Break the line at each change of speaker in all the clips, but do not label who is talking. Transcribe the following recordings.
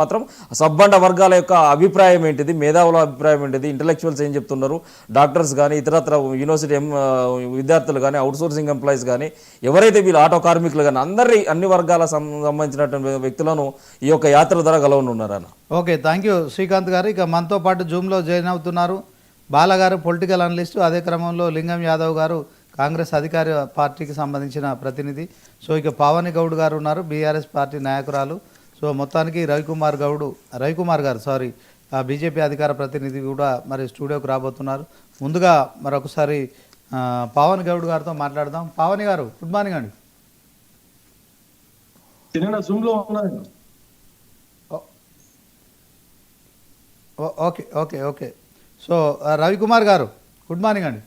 మాత్రం సబ్బండ వర్గాల యొక్క అభిప్రాయం ఏంటిది, మేధావుల అభిప్రాయం ఏంటిది, ఇంటలెక్చువల్స్ ఏం చెప్తున్నారు, డాక్టర్స్ కానీ ఇతరత్ర యూనివర్సిటీ విద్యార్థులు కానీ అవుట్సోర్సింగ్ ఎంప్లాయీస్ కానీ ఎవరైతే వీళ్ళు ఆటో కార్మికులు కానీ అన్ని వర్గాల సంబంధించినటువంటి వ్యక్తులను ఈ యొక్క యాత్ర ద్వారా కలవనున్నారన్న.
ఓకే, థ్యాంక్ యూ శ్రీకాంత్ గారు. ఇక మనతో పాటు జూమ్లో జాయిన్ అవుతున్నారు బాలగారు, పొలిటికల్ అనలిస్టు. అదే క్రమంలో లింగం యాదవ్ గారు, కాంగ్రెస్ అధికార పార్టీకి సంబంధించిన ప్రతినిధి. సో ఇక పావని గౌడ్ గారు ఉన్నారు, బీఆర్ఎస్ పార్టీ నాయకురాలు. సో మొత్తానికి రవికుమార్ గారు బీజేపీ అధికార ప్రతినిధి కూడా మరి స్టూడియోకి రాబోతున్నారు. ముందుగా మరొకసారి పావని గౌడ్ గారితో మాట్లాడదాం. పావని గారు, గుడ్ మార్నింగ్ అండి. Okay okay okay so Ravikumar గారు, గుడ్ మార్నింగ్ అండి.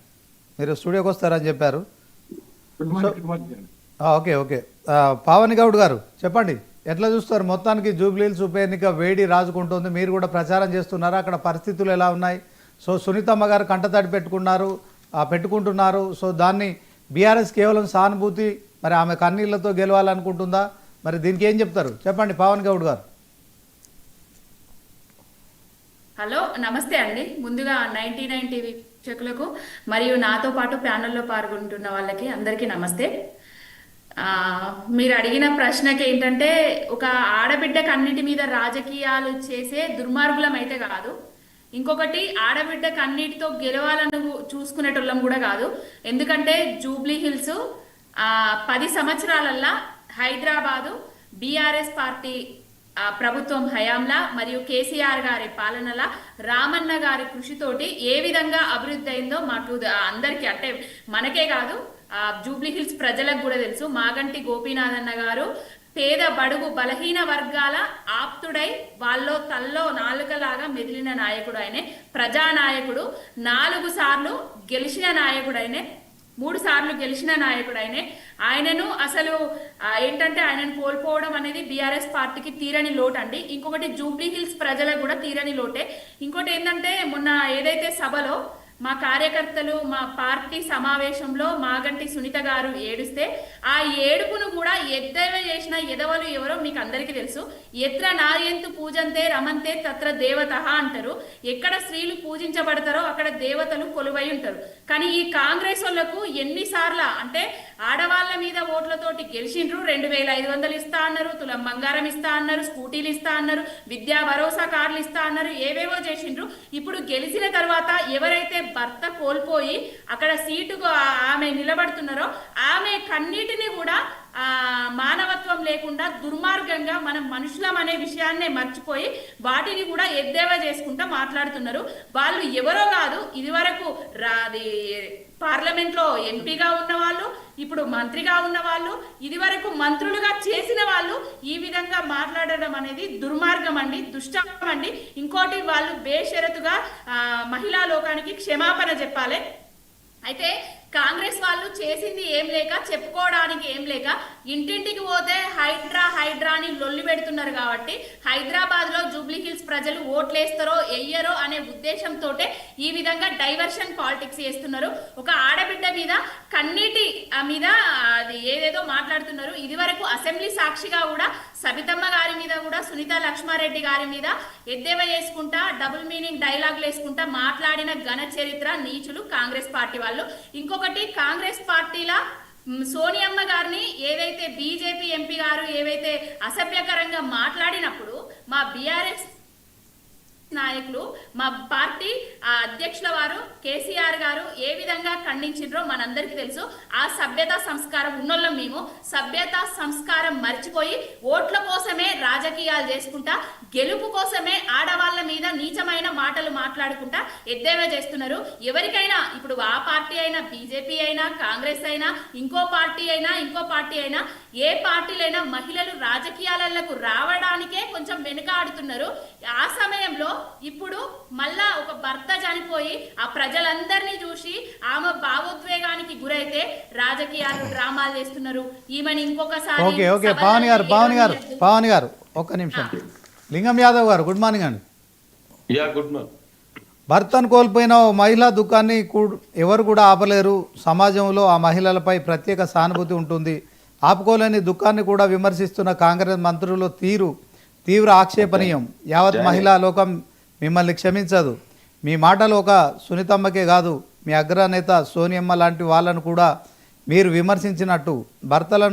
మీరు స్టూడియోకి వస్తారని చెప్పారు. ఓకే ఓకే పావని గౌడ్ గారు చెప్పండి, ఎట్లా చూస్తారు? మొత్తానికి జూబ్లీహిల్స్ ఉప ఎన్నిక వేడి రాజుకుంటుంది, మీరు కూడా ప్రచారం చేస్తున్నారు. అక్కడ పరిస్థితులు ఎలా ఉన్నాయి? సో సునీతమ్మ గారు కంటతడి పెట్టుకుంటున్నారు. సో దాన్ని బీఆర్ఎస్ కేవలం సానుభూతి, మరి ఆమె కన్నీళ్లతో గెలవాలనుకుంటుందా? మరి దీనికి ఏం చెప్తారు చెప్పండి పావన్ గౌడ్ గారు.
హలో, నమస్తే అండి. ముందుగా 99 టీవీ ప్రేక్షకులకు మరియు నాతో పాటు ప్యానెల్లో పాల్గొంటున్న వాళ్ళకి అందరికీ నమస్తే. మీరు అడిగిన ప్రశ్నకి ఏంటంటే, ఒక ఆడబిడ్డకు అన్నిటి మీద రాజకీయాలు చేసే దుర్మార్గులం అయితే కాదు, ఇంకొకటి ఆడబిడ్డకు అన్నిటితో గెలవాలని చూసుకునేటోళ్ళం కూడా కాదు. ఎందుకంటే జూబ్లీ హిల్స్ 10 సంవత్సరాలల్లా హైదరాబాదు బీఆర్ఎస్ పార్టీ ప్రభుత్వం హయాంలా మరియు కేసీఆర్ గారి పాలనలా రామన్న గారి కృషితోటి ఏ విధంగా అభివృద్ధి అయిందో మాకు అందరికీ, అంటే మనకే కాదు జూబ్లీ హిల్స్ ప్రజలకు కూడా తెలుసు. మాగంటి గోపీనాథ్ అన్న గారు పేద బడుగు బలహీన వర్గాల ఆప్తుడై వాళ్ళలో తల్లో నాలుకలాగా మెదిలిన నాయకుడు ఆయనే, ప్రజానాయకుడు. 4 సార్లు గెలిచిన నాయకుడైనే, 3 సార్లు గెలిచిన నాయకుడైనే. ఆయనను అసలు ఏంటంటే ఆయనను కోల్పోవడం అనేది బీఆర్ఎస్ పార్టీకి తీరని లోటు అండి. ఇంకొకటి జూబ్లీ హిల్స్ ప్రజలకు కూడా తీరని లోటే. ఇంకోటి ఏంటంటే, మొన్న ఏదైతే సభలో మా కార్యకర్తలు మా పార్టీ సమావేశంలో మాగంటి సునీత గారు ఏడుస్తే, ఆ ఏడుపును కూడా ఎద్దేవ చేసిన ఎదవలు ఎవరో మీకు అందరికీ తెలుసు. ఎత్ర నార్యంతు పూజంతే రమంతే తత్ర దేవత అంటారు. ఎక్కడ స్త్రీలు పూజించబడతారో అక్కడ దేవతలు కొలువై ఉంటారు. కానీ ఈ కాంగ్రెస్ వాళ్లకు ఎన్నిసార్లు అంటే ఆడవాళ్ళ మీద ఓట్లతోటి గెలిచిండ్రు. 2500 ఇస్తా అన్నారు, తులం బంగారం ఇస్తా అన్నారు, స్కూటీలు ఇస్తా అన్నారు, విద్యా భరోసా కార్డులు ఇస్తా అన్నారు, ఏవేవో చేసిండ్రు. ఇప్పుడు గెలిచిన తర్వాత ఎవరైతే భర్త కోల్పోయి అక్కడ సీటుకు ఆమె నిలబడుతున్నారో ఆమె కన్నీటిని కూడా మానవత్వం లేకుండా దుర్మార్గంగా మనం మనుషులం అనే విషయాన్నే మర్చిపోయి వాటిని కూడా ఎద్దేవా చేసుకుంటా మాట్లాడుతున్నారు. వాళ్ళు ఎవరో కాదు, ఇదివరకు పార్లమెంట్లో ఎంపీగా ఉన్న వాళ్ళు, ఇప్పుడు మంత్రిగా ఉన్న వాళ్ళు, ఇదివరకు మంత్రులుగా చేసిన వాళ్ళు ఈ విధంగా మాట్లాడడం అనేది దుర్మార్గం అండి, దుష్టం అండి. ఇంకోటి, వాళ్ళు బేషరతుగా మహిళా లోకానికి క్షమాపణ చెప్పాలి. అయితే కాంగ్రెస్ వాళ్ళు చేసింది ఏం లేక, చెప్పుకోవడానికి ఏం లేక, ఇంటింటికి పోతే హైడ్రా అని లొల్లి పెడుతున్నారు. కాబట్టి హైదరాబాద్ లో జూబ్లీ హిల్స్ ప్రజలు ఓట్లేస్తారో వెయ్యరో అనే ఉద్దేశంతో ఈ విధంగా డైవర్షన్ పాలిటిక్స్ చేస్తున్నారు. ఒక ఆడబిడ్డ మీద కన్నీటి మీద అది ఏదేదో మాట్లాడుతున్నారు. ఇది వరకు అసెంబ్లీ సాక్షిగా కూడా సబితమ్మ గారి మీద కూడా, సునీత లక్ష్మారెడ్డి గారి మీద ఎద్దేవా చేసుకుంటా, డబుల్ మీనింగ్ డైలాగులు వేసుకుంటా మాట్లాడిన ఘన చరిత్ర నీచులు కాంగ్రెస్ పార్టీ వాళ్ళు. ఇంకొకటి, కాంగ్రెస్ పార్టీలా సోనియమ్మ గారిని ఏదైతే బీజేపీ ఎంపీ గారు ఏవైతే అసభ్యకరంగా మాట్లాడినప్పుడు మా బీఆర్ఎస్ నాయకులు, మా పార్టీ అధ్యక్షుల వారు కేసీఆర్ గారు ఏ విధంగా ఖండించిండ్రో మనందరికీ తెలుసు. ఆ సభ్యత సంస్కారం ఉన్నోళ్ళం మేము. సభ్యత సంస్కారం మర్చిపోయి ఓట్ల కోసమే రాజకీయాలు చేసుకుంటా, గెలుపు కోసమే ఆడవాళ్ళ మీద నీచమైన మాటలు మాట్లాడుకుంటా ఎద్దేవా చేస్తున్నారు. ఎవరికైనా, ఇప్పుడు ఆ పార్టీ అయినా, బీజేపీ అయినా, కాంగ్రెస్ అయినా, ఇంకో పార్టీ అయినా ఏ పార్టీలైనా మహిళలు రాజకీయాలకు రావడానికే కొంచెం వెనుకాడుతున్నారు. ఆ సమయంలో ఇప్పుడు మళ్ళా ఒక భర్త చనిపోయి ఆ ప్రజలందరినీ చూసి ఆమె భావోద్వేగానికి గురైతే రాజకీయాలు డ్రామాలు చేస్తున్నారు. ఈమెను ఇంకొకసారి
పావని గారు ఒక్క నిమిషం. లింగం యాదవ్ గారు, గుడ్ మార్నింగ్ అండి.
Good morning.
భర్తను కోల్పోయిన మహిళా దుఃఖాన్ని ఎవరు కూడా ఆపలేరు. సమాజంలో ఆ మహిళలపై ప్రత్యేక సానుభూతి ఉంటుంది. ఆపుకోలేని దుఃఖాన్ని కూడా విమర్శిస్తున్న కాంగ్రెస్ మంత్రుల తీరు తీవ్ర ఆక్షేపణీయం. యావత్ మహిళా లోకం మిమ్మల్ని క్షమించదు. మీ మాటలు ఒక సునీతమ్మకే కాదు, మీ అగ్రనేత సోనియమ్మ లాంటి వాళ్ళను కూడా మీరు విమర్శించినట్టు భర్తలను